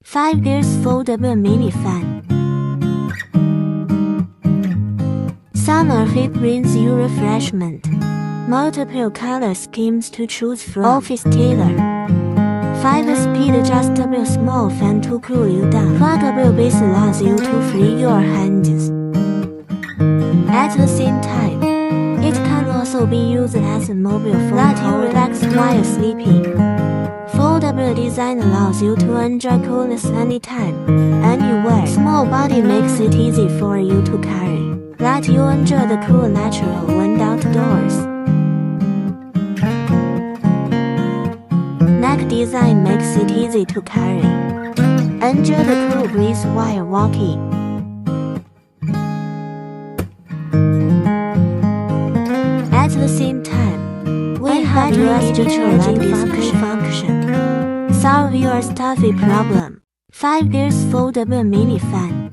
5 gears foldable mini fan. Some of it brings you refreshment. Multiple color schemes to choose from. Office tailor. 5-speed adjustable small fan to cool you down. Pluggable base allows you to free your hands. At the same time, it can also be used as a mobile phone. Let you relax while sleeping. Foldable design allows you to enjoy coolness anytime, anywhere. Small body makes it easy for you to carry. Let you enjoy the cool natural wind outdoors. Neck design makes it easy to carry. Enjoy the cool breeze while walking. At the same time, we have USB charging function. Solve your stuffy problem. 5 gears foldable mini fan.